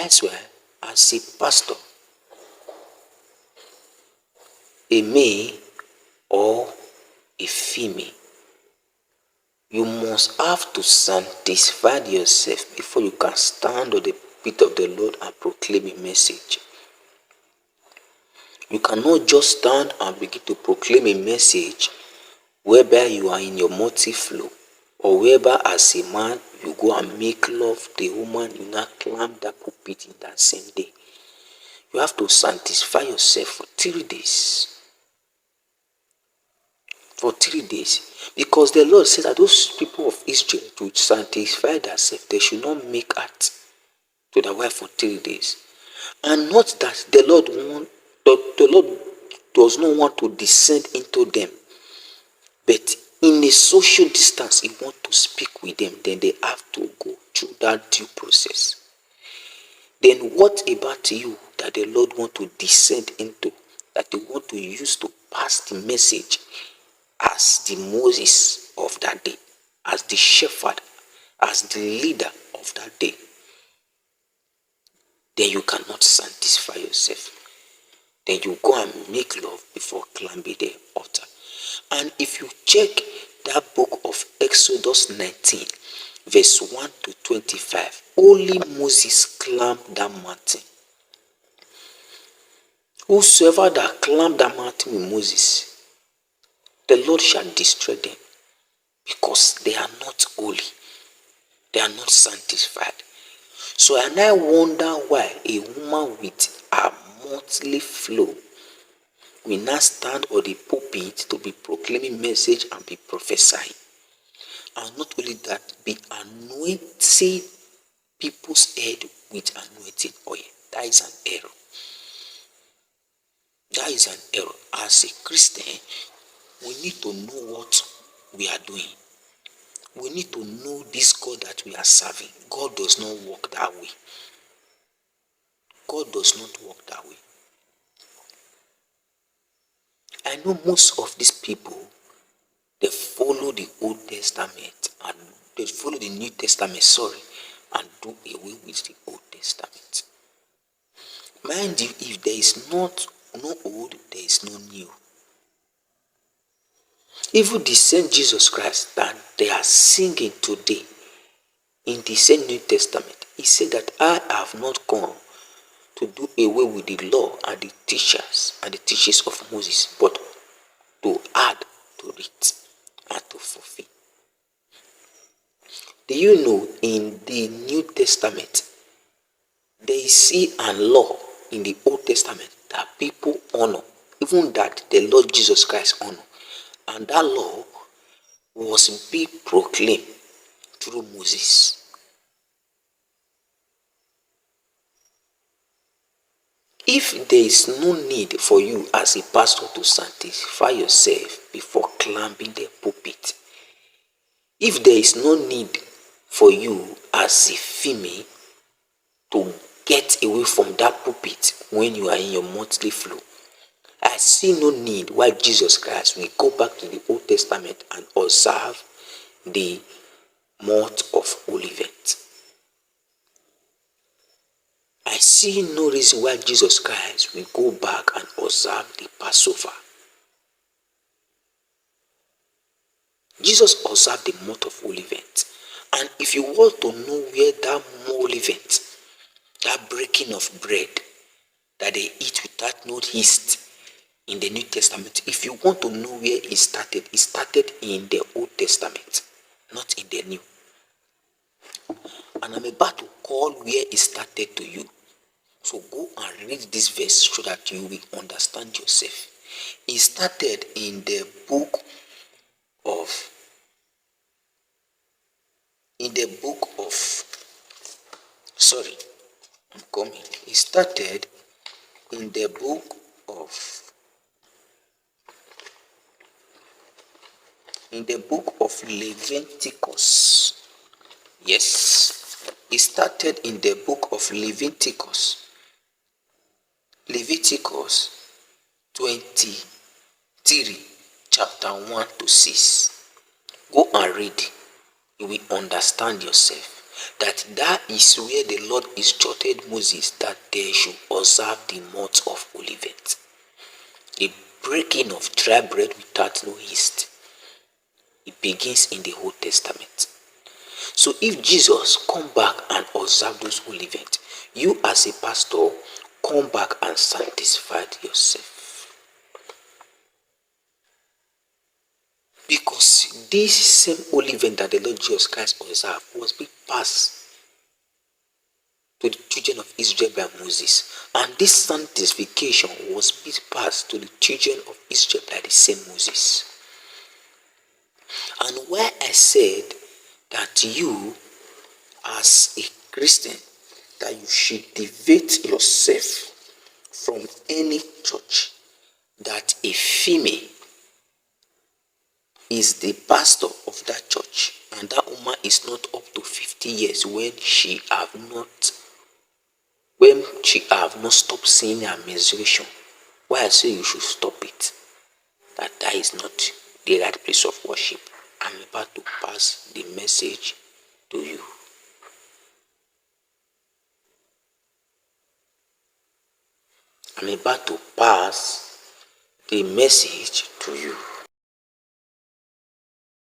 That's why, as a pastor, a male or a female, you must have to sanctify yourself before you can stand on the pulpit of the Lord and proclaim a message. You cannot just stand and begin to proclaim a message whereby you are in your multi-flow, or whereby as a man you go and make love the woman, you now climb that pulpit in that same day. You have to sanctify yourself for 3 days. For 3 days. Because the Lord said that those people of Israel, to sanctify themselves, they should not make art to their wife for 3 days. And not that the Lord does not want to descend into them, but in a social distance, he wants to speak with them. Then they have to go through that due process. Then what about you that the Lord want to descend into, that they want to use to pass the message as the Moses of that day, as the shepherd, as the leader of that day? Then you cannot sanctify yourself. Then you go and make love before climbing the altar. And if you check that book of Exodus 19, verse 1 to 25, only Moses climbed that mountain. Whosoever that climbed that mountain with Moses, the Lord shall destroy them, because they are not holy, they are not sanctified. So and I wonder why a woman with a monthly flow will not stand on the pulpit to be proclaiming message and be prophesying. And not only that, be anointing people's head with anointing oil. That is an error. That is an error. As a Christian, we need to know what we are doing. We need to know this God that we are serving. God does not work that way. God does not work that way. I know most of these people, they follow the Old Testament and they follow the New Testament, and do away with the Old Testament. Mind you, if there is no old, there is no new. Even the same Jesus Christ that they are singing today in the same New Testament, he said that I have not come to do away with the law and the teachers of Moses, but to add to it and to fulfill. Do you know in the New Testament, there is a law in the Old Testament that people honor, even that the Lord Jesus Christ honor, and that law was being proclaimed through Moses. If there is no need for you as a pastor to sanctify yourself before climbing the pulpit, if there is no need for you as a female to get away from that pulpit when you are in your monthly flow, I see no need why Jesus Christ will go back to the Old Testament and observe the month of Olivet. I see no reason why Jesus Christ will go back and observe the Passover. Jesus observed the month of Olivet. And if you want to know where that Olivet, that breaking of bread that they eat without no yeast in the New Testament, if you want to know where it started in the Old Testament, not in the New. And I'm about to call where it started to you. So go and read this verse so that you will understand yourself. It started in the book of It started in the book of Leviticus. Yes, it started in the book of Leviticus 23, chapter 1 to 6. Go and read. You will understand yourself. that is where the Lord instructed Moses that they should observe the month of Olivet, the breaking of dry bread without no yeast. It begins in the Old Testament. So if Jesus come back and observe those Olivet, you as a pastor come back and sanctify yourself. Because this same Olivet that the Lord Jesus Christ observed was being passed to the children of Israel by Moses. And this sanctification was being passed to the children of Israel by the same Moses. And why I said that you as a Christian, that you should deviate yourself from any church that a female is the pastor of that church, and that woman is not up to 50 years when she have not stopped seeing her menstruation. Why I say you should stop it, that is not the right place of worship. I'm about to pass the message to you. I'm about to pass the message to you.